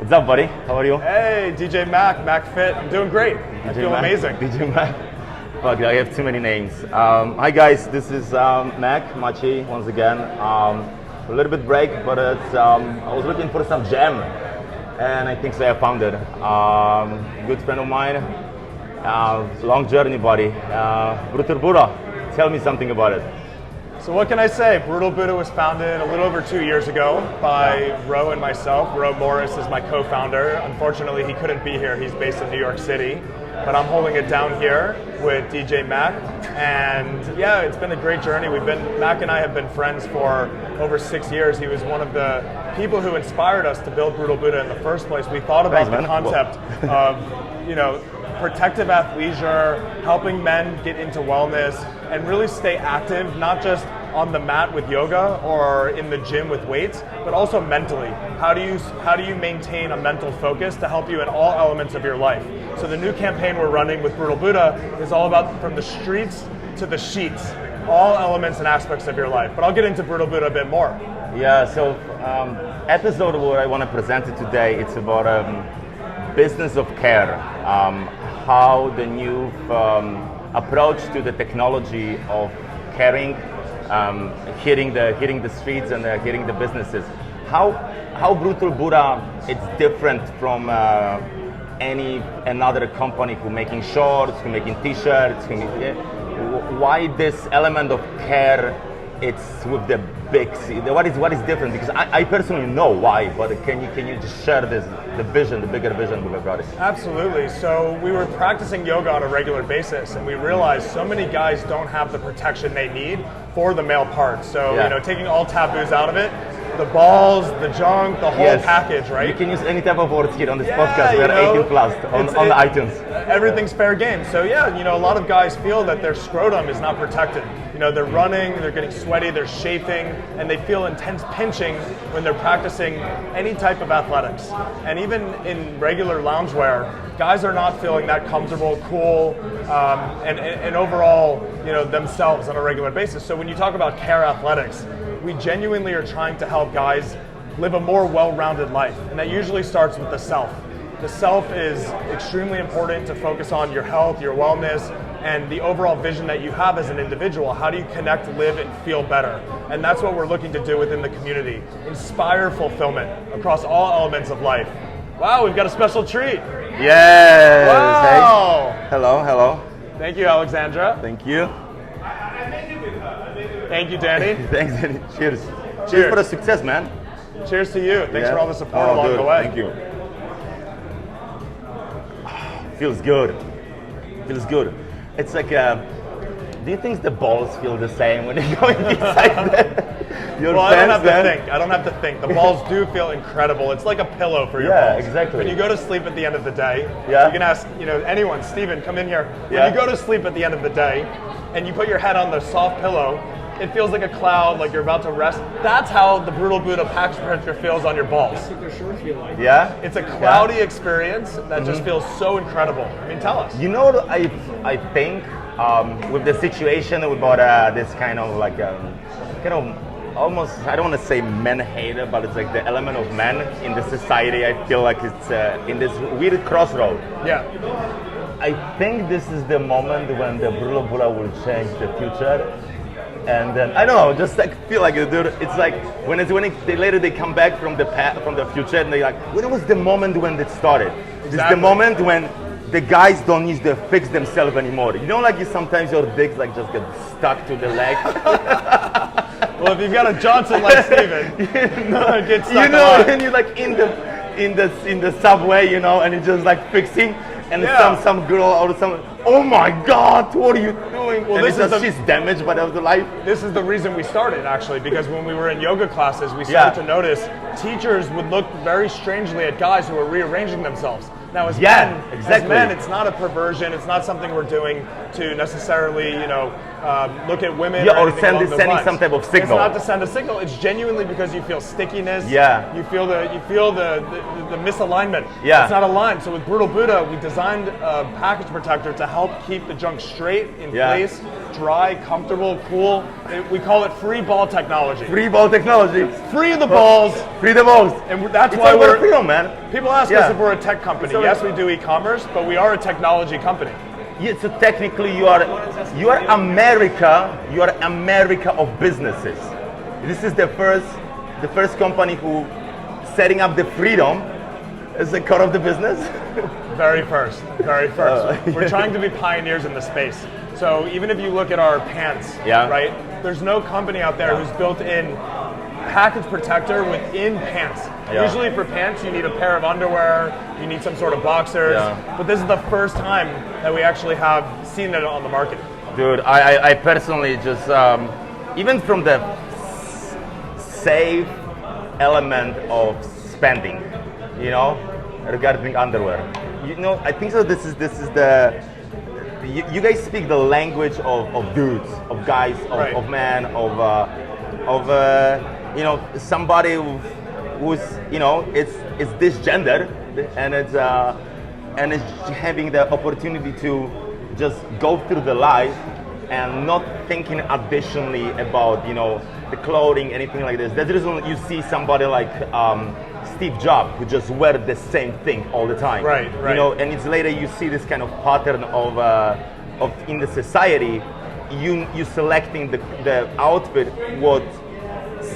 What's up, buddy? How are you? Hey, DJ Mack Fitt. I'm doing great. I feel Mack, amazing. DJ Mack. Fuck, I have too many names. Hi guys, this is Mack Machi once again. A little bit break, but it's, I was looking for some jam, and I think so I found it. Good friend of mine, long journey, buddy. Brutal Buddha, tell me something about it. So what can I say? Brutal Buddha was founded a little over 2 years ago by Ro and myself. Ro Morris is my co-founder. Unfortunately, he couldn't be here. He's based in New York City. But I'm holding it down here with DJ Mack. And yeah, it's been a great journey. Mack and I have been friends for over 6 years. He was one of the people who inspired us to build Brutal Buddha in the first place. We thought about the concept of, protective athleisure, helping men get into wellness and really stay active, not just on the mat with yoga or in the gym with weights, but also mentally. How do you maintain a mental focus to help you in all elements of your life? So the new campaign we're running with Brutal Buddha is all about from the streets to the sheets, all elements and aspects of your life. But I'll get into Brutal Buddha a bit more. Yeah, so episode what I want to present it today, it's about business of care, how the new approach to the technology of caring, hitting the streets and hitting the businesses. How Brutal Buddha it's different from any another company who making shorts, who making t-shirts, why this element of care it's with the big C. What is different? Because I personally know why, but can you just share the bigger vision with everybody? Absolutely. So we were practicing yoga on a regular basis, and we realized so many guys don't have the protection they need for the male part. So taking all taboos out of it, the balls, the junk, the whole package, right? You can use any type of words here on this podcast. We're 18 plus on the iTunes. Everything's fair game. So a lot of guys feel that their scrotum is not protected. They're running, they're getting sweaty, they're chafing, and they feel intense pinching when they're practicing any type of athletics. And even in regular loungewear, guys are not feeling that comfortable, cool, and overall, themselves on a regular basis. So when you talk about care athletics, we genuinely are trying to help guys live a more well-rounded life, and that usually starts with the self. The self is extremely important to focus on your health, your wellness, and the overall vision that you have as an individual. How do you connect, live, and feel better? And that's what we're looking to do within the community. Inspire fulfillment across all elements of life. Wow, we've got a special treat. Yes. Wow. Hey. Hello. Thank you, Alexandra. Thank you. Thank you, Danny. Thanks, Danny. Cheers. Cheers for the success, man. Cheers to you. Thanks for all the support along the way. Thank you. Feels good. It's like, do you think the balls feel the same when they're going inside your Well, pants, I don't have to think. The balls do feel incredible. It's like a pillow for your balls. Yeah, exactly. When you go to sleep at the end of the day, you can ask, anyone, Steven, come in here. When you go to sleep at the end of the day and you put your head on the soft pillow, it feels like a cloud, like you're about to rest. That's how the Brutal Buddha package pressure feels on your balls. That's what their shorts feel like. Yeah? It's a cloudy experience that just feels so incredible. I mean, tell us. You know what I think with the situation about this kind of like, almost, I don't want to say men hater, but it's like the element of men in the society. I feel like it's in this weird crossroad. Yeah. I think this is the moment when the Brutal Buddha will change the future. And then I don't know, just like feel like it, dude. It's like when they come back from the future, and they're like, when was the moment when it started? Exactly. It's the moment when the guys don't need to fix themselves anymore. Like sometimes your dicks like just get stuck to the leg. Well, if you've got a Johnson like Steven, get stuck. And you're like in the subway, and you're just like fixing. And some girl or some, oh my God, what are you doing? Well, she's damaged by the life. This is the reason we started, actually, because when we were in yoga classes, we started to notice teachers would look very strangely at guys who were rearranging themselves. Now, as men, it's not a perversion. It's not something we're doing to necessarily, look at women. Yeah, or anything along those sending lines. some type of signal. It's not to send a signal. It's genuinely because you feel stickiness. Yeah. You feel the misalignment. Yeah. It's not aligned. So with Brutal Buddha, we designed a package protector to help keep the junk straight in place, dry, comfortable, cool. We call it free ball technology. Free ball technology. Free the balls. Free the balls. And that's It's why all we're about freedom, man. People ask us if we're a tech company. So Yes, we do e-commerce, but we are a technology company. Yeah, so technically you are America. You are America of businesses. This is the first company who setting up the freedom as the core of the business. Very first. We're trying to be pioneers in the space. So even if you look at our pants, right? There's no company out there who's built in package protector within pants. Usually for pants, you need a pair of underwear, you need some sort of boxers, but this is the first time that we actually have seen it on the market. Dude, I personally just, even from the safe element of spending, you know, regarding underwear. You know, I think so this is the, you guys speak the language of dudes, of guys, of men, of you know, somebody who's, you know, it's this gender, and it's having the opportunity to just go through the life and not thinking additionally about, you know, the clothing, anything like this. That's the reason you see somebody like Steve Jobs who just wear the same thing all the time. Right. You know, and it's later you see this kind of pattern of in the society, you selecting the outfit what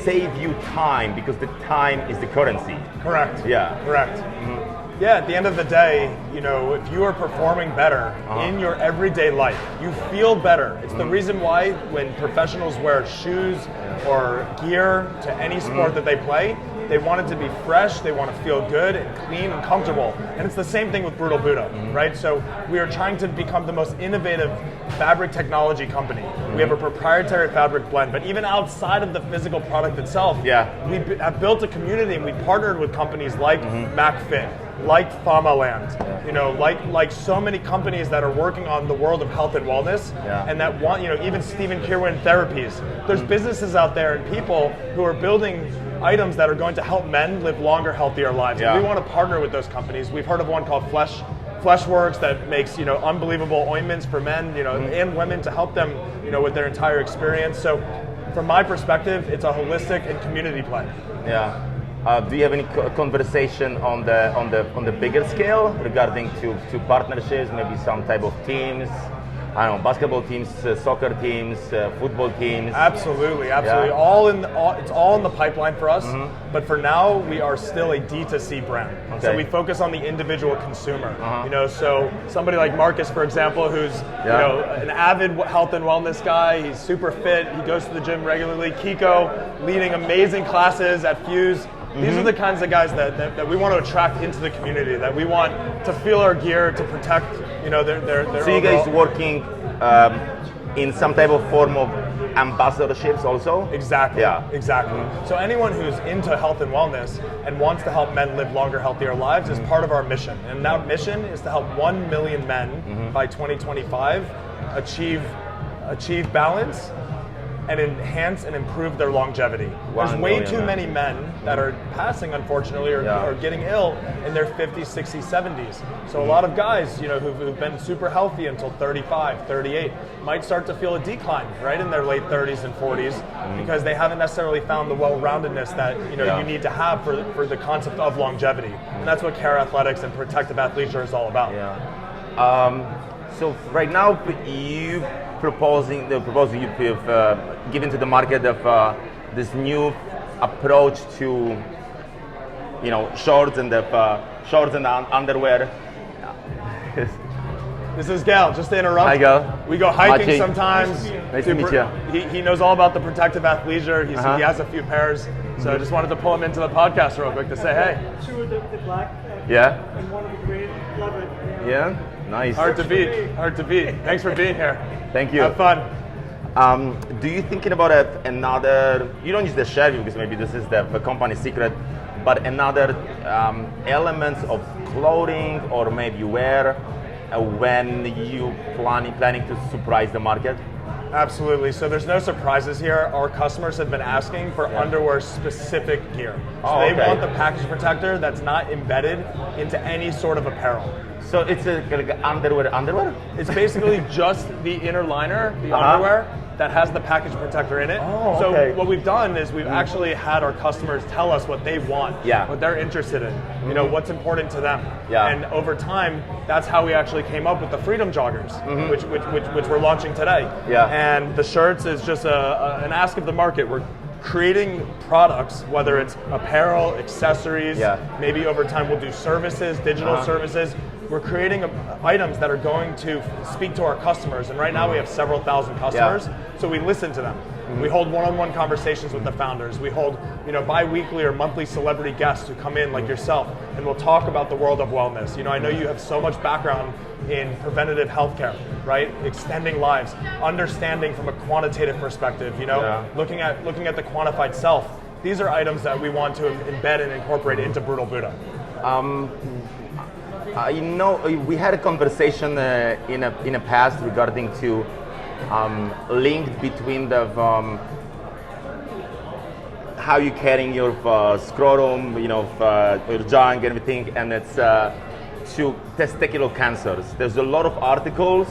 save you time, because the time is the currency. Correct. Yeah. Correct. Mm-hmm. Yeah, at the end of the day, you know, if you are performing better in your everyday life, you feel better. It's the reason why when professionals wear shoes or gear to any sport that they play, they want it to be fresh, they want to feel good and clean and comfortable. And it's the same thing with Brutal Buddha, right? So we are trying to become the most innovative fabric technology company. We have a proprietary fabric blend, but even outside of the physical product itself, we have built a community, and we partnered with companies like Mack Fitt, like Pharmaland, you know, like so many companies that are working on the world of health and wellness, and that want, you know, even Stephen Kirwan Therapies. There's businesses out there and people who are building items that are going to help men live longer, healthier lives. And we want to partner with those companies. We've heard of one called Fleshworks that makes, you know, unbelievable ointments for men, you know, and women to help them, you know, with their entire experience. So from my perspective, it's a holistic and community play. Yeah. Do you have any conversation on the bigger scale regarding to partnerships, maybe some type of teams? I don't know, basketball teams, soccer teams, football teams. Absolutely. Yeah. It's all in the pipeline for us. But for now, we are still a D2C brand. Okay. So we focus on the individual consumer. You know, so somebody like Marcus, for example, who's you know, an avid health and wellness guy. He's super fit. He goes to the gym regularly. Kiko, leading amazing classes at Fuse. These are the kinds of guys that we want to attract into the community, that we want to feel our gear, to protect, you know, their So you guys working in some type of form of ambassadorships also? Exactly. Yeah. Exactly. So anyone who's into health and wellness and wants to help men live longer, healthier lives is part of our mission. And that mission is to help 1 million men by 2025 achieve balance and enhance and improve their longevity. There's way too many men that are passing, unfortunately, or getting ill in their 50s, 60s, 70s. So a lot of guys, you know, who've been super healthy until 35, 38, might start to feel a decline, right, in their late 30s and 40s, because they haven't necessarily found the well-roundedness that, you know, you need to have for the concept of longevity. And that's what care athletics and protective athleisure is all about. So right now, you proposing you've given to the market of this new approach to, you know, shorts and underwear. This is Gal, just to interrupt. Hi, Gal. We go hiking Maciej. sometimes. Nice to meet you. He knows all about the protective athleisure. He has a few pairs. So I just wanted to pull him into the podcast real quick to say, hey. Two of the black. And one of the green. Love it. Yeah, nice. Hard to beat. Thanks for being here. Thank you. Have fun. Do you thinking about another, you don't use the share because maybe this is the company secret, but another elements of clothing or maybe wear when you planning to surprise the market? Absolutely. So there's no surprises here. Our customers have been asking for underwear specific gear. So they want the package protector that's not embedded into any sort of apparel. So it's like underwear? It's basically just the inner liner, the underwear, that has the package protector in it. So what we've done is we've actually had our customers tell us what they want, what they're interested in, you know, what's important to them. And over time, that's how we actually came up with the Freedom Joggers, which we're launching today. And the shirts is just an ask of the market. We're creating products, whether it's apparel, accessories, maybe over time we'll do services, digital services. We're creating items that are going to speak to our customers, and right now we have several thousand customers, so we listen to them. We hold one-on-one conversations with the founders. We hold, you know, bi-weekly or monthly celebrity guests who come in like yourself, and we'll talk about the world of wellness. You know, I know you have so much background in preventative healthcare, right? Extending lives, understanding from a quantitative perspective, you know, looking at the quantified self. These are items that we want to embed and incorporate into Brutal Buddha. You know, we had a conversation in a past regarding to link between the how you carrying your scrotum, you know, your junk and everything, and it's to testicular cancers. There's a lot of articles,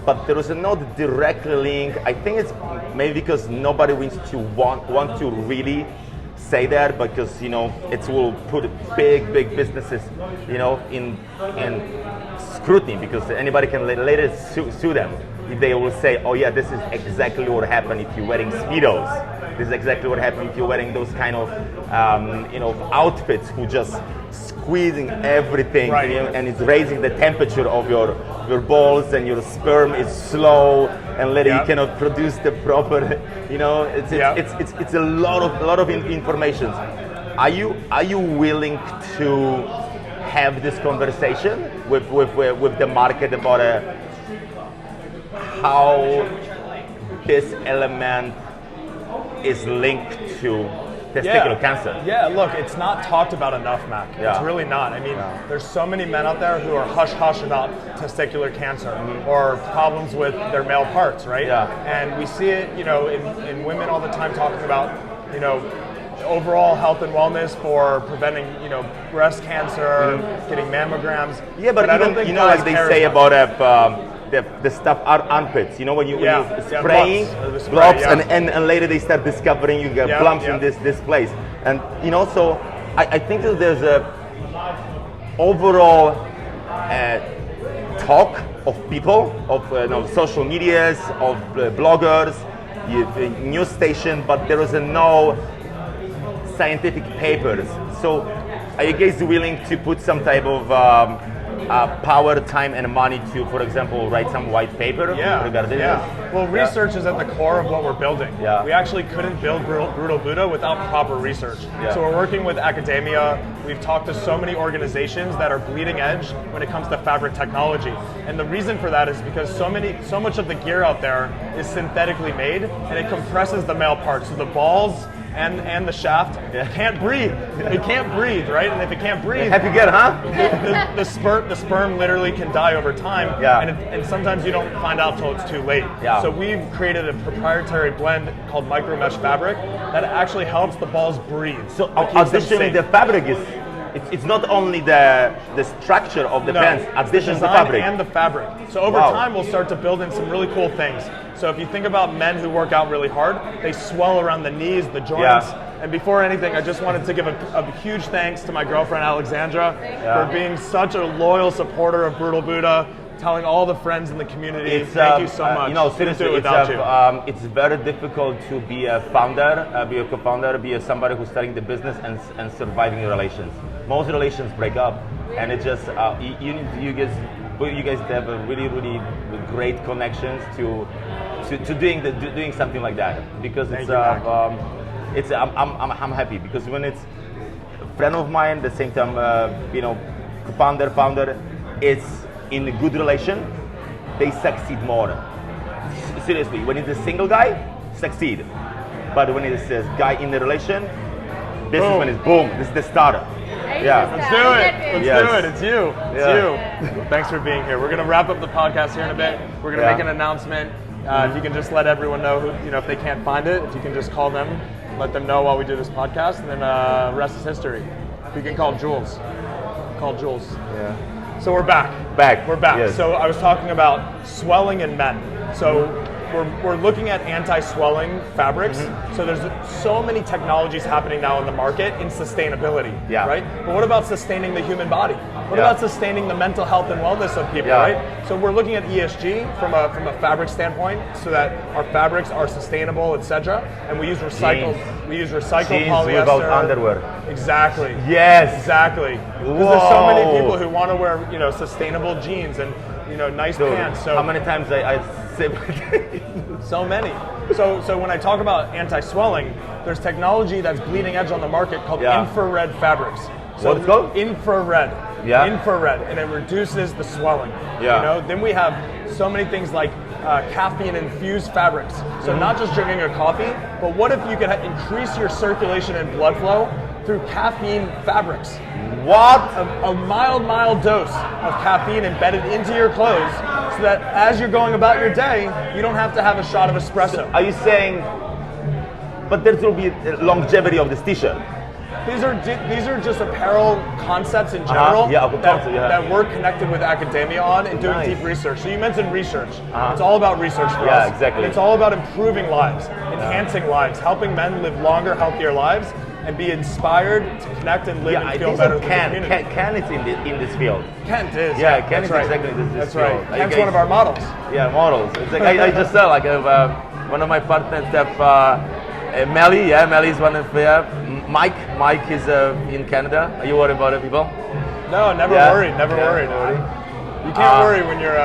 but there is no direct link. I think it's maybe because nobody want to really say that, because you know it will put big businesses, you know, in scrutiny, because anybody can later sue them if they will say, oh yeah, this is exactly what happened if you're wearing Speedos. This is exactly what happened if you're wearing those kind of you know, outfits who just squeezing everything, you know, and it's raising the temperature of your balls, and your sperm is slow, and later you cannot produce the proper, you know, it's a lot of information. Are you willing to have this conversation with the market about how this element is linked to testicular cancer? Yeah, look, it's not talked about enough, Mac. It's really not. I mean, there's so many men out there who are hush-hush about testicular cancer or problems with their male parts, right? And we see it, you know, in women all the time talking about, you know, overall health and wellness for preventing, you know, breast cancer, getting mammograms. Yeah, but I don't think, you know, like they say about the stuff armpits, you know, when you spraying blobs, and later they start discovering you get bumps in this place, and you know, so I think that there's a overall talk of people, of you know, social medias, of bloggers, news station, but there is no scientific papers. So are you guys willing to put some type of power, time, and money to, for example, write some white paper regarding this? Well, research is at the core of what we're building. We actually couldn't build Brutal Buddha without proper research. So we're working with academia. We've talked to so many organizations that are bleeding edge when it comes to fabric technology. And the reason for that is because so much of the gear out there is synthetically made, and it compresses the male parts. So the balls and the shaft can't breathe. It can't breathe, right? And if it can't breathe, happy good, huh? the sperm literally can die over time. And sometimes you don't find out till it's too late. So we've created a proprietary blend called micro mesh fabric that actually helps the balls breathe. So additionally, the fabric is, it's not only the structure of the pants, addition to the fabric. And the fabric. So over time, we'll start to build in some really cool things. So if you think about men who work out really hard, they swell around the knees, the joints. And before anything, I just wanted to give a huge thanks to my girlfriend, Alexandra, for being such a loyal supporter of Brutal Buddha, telling all the friends in the community, thank you so much. You know, seriously, it's very difficult to be a founder, be a co-founder, be somebody who's starting the business and surviving relations. Most relations break up, and it just you guys have a really great connections to doing something like that, because I'm happy, because when it's a friend of mine, at the same time you know, founder, it's in a good relation, they succeed more. Seriously, when it's a single guy, succeed, but when it's a guy in a relation, this is when it's boom. This is the starter. Yeah. Let's do it. Let's Yes. do it. It's you. It's you. Thanks for being here. We're going to wrap up the podcast here in a bit. We're going to make an announcement. If you can just let everyone know, if they can't find it, if you can just call them, let them know while we do this podcast, and then rest is history. You can call Jules. Call Jules. Yeah. So we're back. We're back. Yes. So I was talking about swelling in men. So we're looking at anti-swelling fabrics. So there's so many technologies happening now in the market in sustainability, right? But what about sustaining the human body? What about sustaining the mental health and wellness of people, right? So we're looking at ESG from a fabric standpoint, so that our fabrics are sustainable, etc. And we use recycled Jeans polyester. Without underwear. Exactly. Yes. Exactly. Because there's so many people who want to wear, sustainable jeans and nice pants. So how many times I say so many. So when I talk about anti-swelling, there's technology that's bleeding edge on the market called infrared fabrics. So what's it called? Infrared. Yeah. Infrared, and it reduces the swelling. Yeah. Then we have so many things like caffeine-infused fabrics. So not just drinking a coffee, but what if you could increase your circulation and blood flow through caffeine fabrics? What? A mild dose of caffeine embedded into your clothes, so that as you're going about your day, you don't have to have a shot of espresso. Are you saying? But there will be longevity of this T-shirt. These are just apparel concepts in general that we're connected with academia on and doing deep research. So you mentioned research. It's all about research for us. Yeah, exactly. And it's all about improving lives, enhancing lives, helping men live longer, healthier lives, and be inspired to connect and live and feel better with the community. Ken is in this field. Kent is. Yeah, Ken that's is right. exactly this That's field. right. Kent's one of our models. Yeah, models. It's like I just saw one of my partners have Melly. Yeah, Melly is one of Mike. Mike is in Canada. Are you worried about it, people? No, never worried. Never worried. You can't worry when you're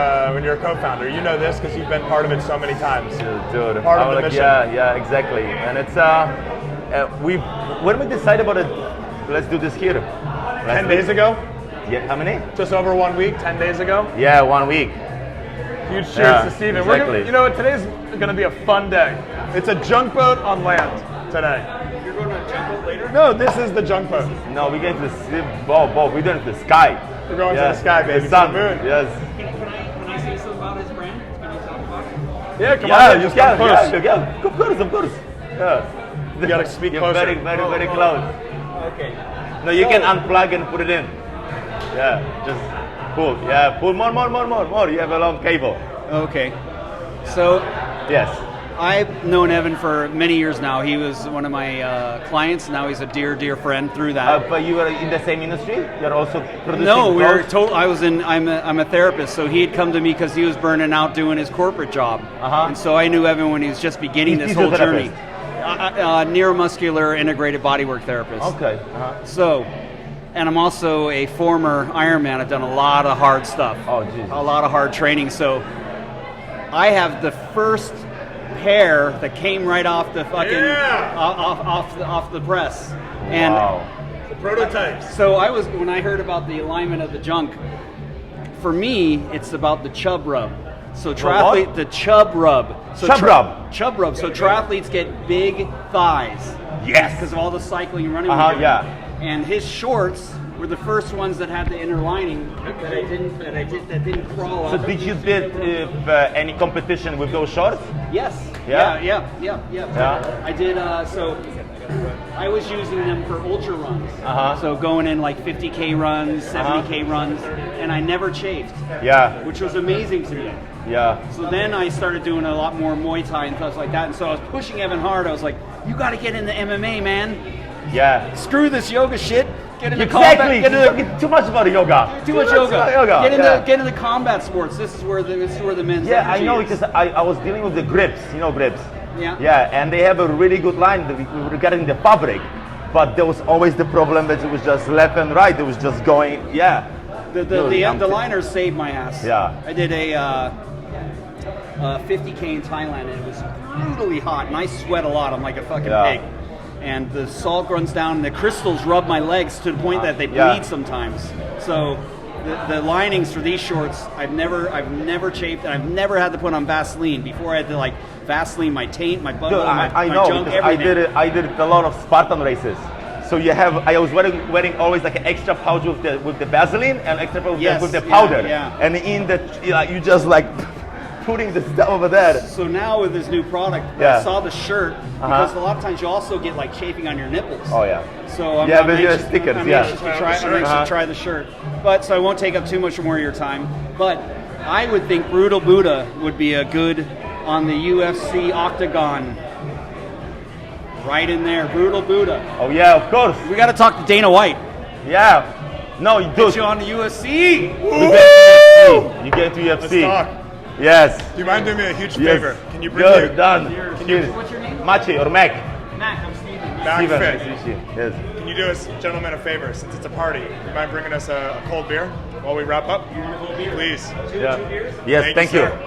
a co-founder. You know this because you've been part of it so many times. Dude, part of the mission. Yeah, exactly. And it's when we decided about it, let's do this here. 10 days ago? Yeah, how many? Just over 1 week, 10 days ago? Yeah, 1 week. Huge cheers to Steven. Exactly. You know what? Today's going to be a fun day. It's a junk boat on land today. You're going to a junk boat later? No, this is the junk boat. No, we're going to the Bob. We're going to the sky. We're going to the sky, baby. The sun. To the moon. Yes. Can I say something about his brand? Can you talk about it? Yeah, come on. Just come close. Yeah, of course. Yeah. You got to speak You're closer. very close. Okay. No, you can unplug and put it in. Yeah, just pull. Yeah, pull more. You have a long cable. Okay. So Yes. I've known Evan for many years now. He was one of my clients. Now he's a dear friend through that. But you are in the same industry? You're also producing No, we were clothes? I'm a therapist, so he had come to me because he was burning out doing his corporate job. And so I knew Evan when he was just beginning this whole journey. Neuromuscular integrated bodywork therapist. Okay. So, and I'm also a former Ironman. I've done a lot of hard stuff. Oh, Jesus. A lot of hard training. So I have the first pair that came right off the fucking off the press. And wow. The prototypes. so when I heard about the alignment of the junk, for me it's about the chub rub. So the chub rub. So chub rub. So triathletes get big thighs. Yes. Because of all the cycling and running. Yeah. And his shorts were the first ones that had the inner lining that didn't crawl So up. did you did any competition with those shorts? Yes. Yeah? Yeah. I did. So I was using them for ultra runs. So going in like 50K runs, 70K runs, and I never chafed. Yeah. Which was amazing to me. Yeah. So then I started doing a lot more Muay Thai and stuff like that. And so I was pushing Evan hard. I was like, you got to get into MMA, man. Yeah. Screw this yoga shit. Get into Exactly. combat. Too much about yoga. Too much yoga. Yeah. Get into combat sports. This is where the men's Yeah, I energy know is. because I was dealing with the grips. You know grips. Yeah. Yeah, and they have a really good line regarding the fabric, but there was always the problem that it was just left and right. It was just going. Yeah. The liners saved my ass. Yeah. I did a 50K in Thailand, and it was brutally hot, and I sweat a lot. I'm like a fucking pig. And the salt runs down, and the crystals rub my legs to the point that they bleed sometimes. So the linings for these shorts, I've never chafed, and I've never had to put on Vaseline. Before I had to like Vaseline my taint, my butthole, my I know junk, because everything. I did a lot of Spartan races. So you have, I was wearing always like an extra pouch with the Vaseline and extra pouch Yes, with the yeah, powder. yeah. And in the, you just like putting the stuff over there. So now with this new product, Yeah. I saw the shirt because a lot of times you also get like chafing on your nipples. Oh yeah. So I'm, Yeah, I'm but anxious, stickers, I'm yeah. anxious to try the shirt. But so I won't take up too much more of your time. But I would think Brutal Buddha would be a good on the UFC octagon. Right in there, Brutal Buddha. Oh yeah, of course. We got to talk to Dana White. Yeah. No, you do. Get you on the UFC. You get to UFC. Let's talk. Yes. Do you mind doing me a huge Yes. favor? Can you bring Good, me done. Cheers. What's your name? Machi or Mac? Mac, I'm Steven. Mack Steven, Fitt. nice to meet you. Yes. Can you do us gentlemen a favor since it's a party? Do you mind bringing us a cold beer while we wrap up? Please. Yeah. Yes, thank you. sir.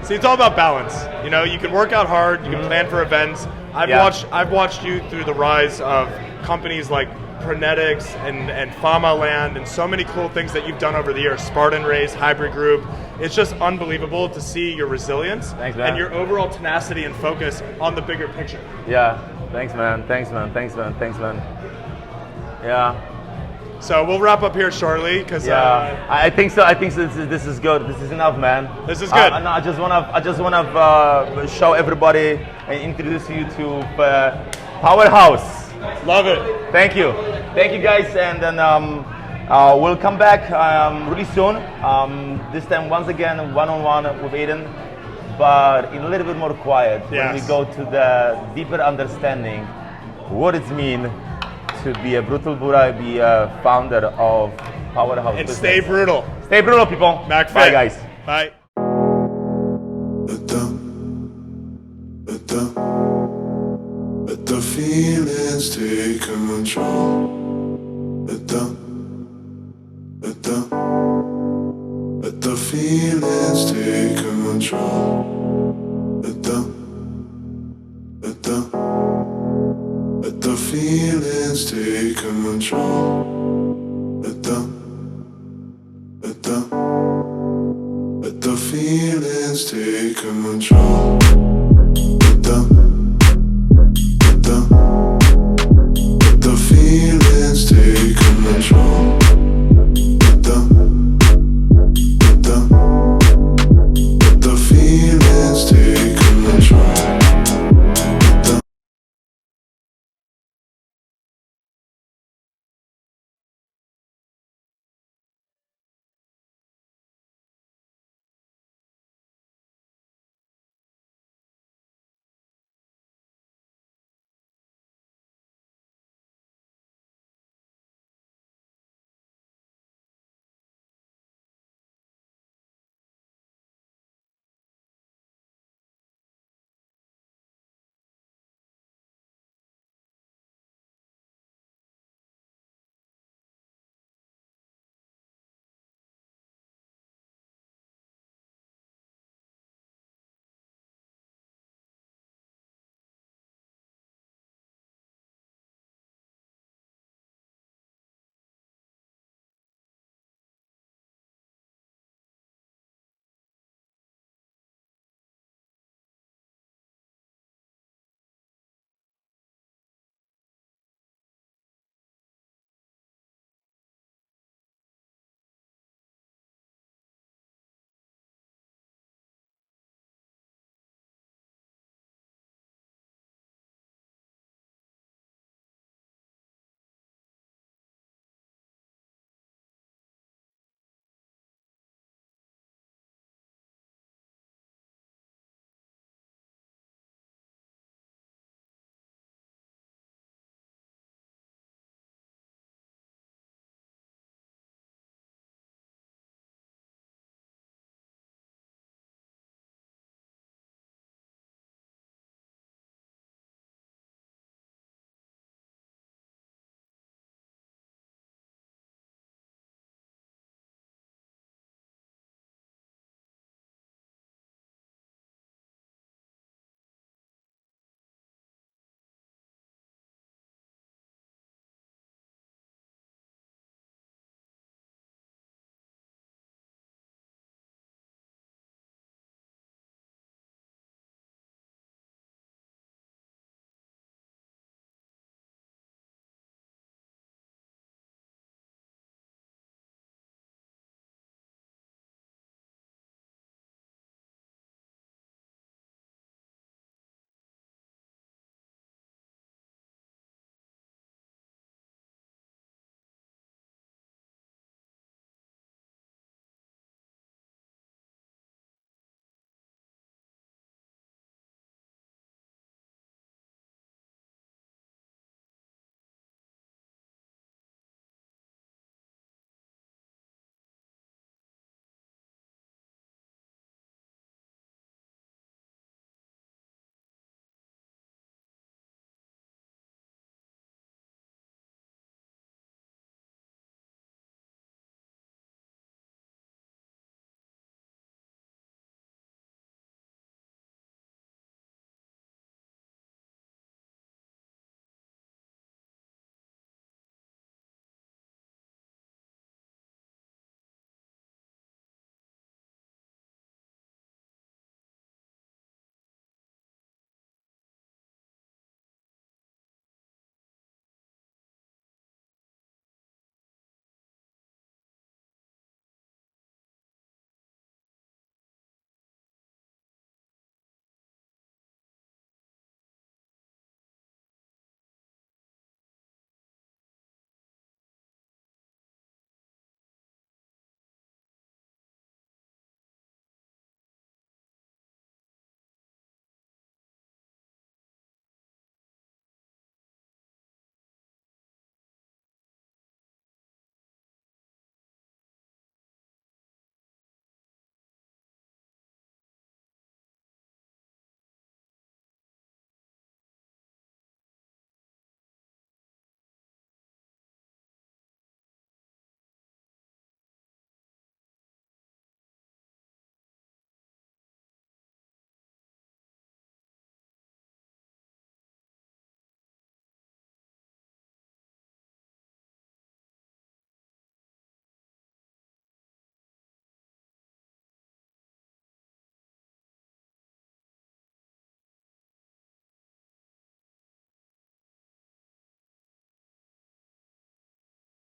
See, it's all about balance. You know, you can work out hard, you can plan for events. I've watched you through the rise of companies like Pronetics and Fama Land and so many cool things that you've done over the years. Spartan Race, Hybrid Group. It's just unbelievable to see your resilience Thanks, man. and your overall tenacity and focus on the bigger picture. Yeah. Thanks, man. Thanks, man. Thanks, man. Thanks, man. Yeah. So we'll wrap up here shortly because Yeah. I think so. I think so. This is good. This is enough, man. This is good. No, I just wanna show everybody and introduce you to Powerhouse. love it. Thank you guys, and then we'll come back really soon. This time, once again, one-on-one with Aiden, but in a little bit more quiet. Yes. When we go to the deeper understanding what it means to be a Brutal Buddha, be a founder of Powerhouse. And business. stay brutal. Stay brutal, people. Mack Fitt. Bye, guys. Bye. Let the feelings take control. Let the feelings take control. Let the feelings take control.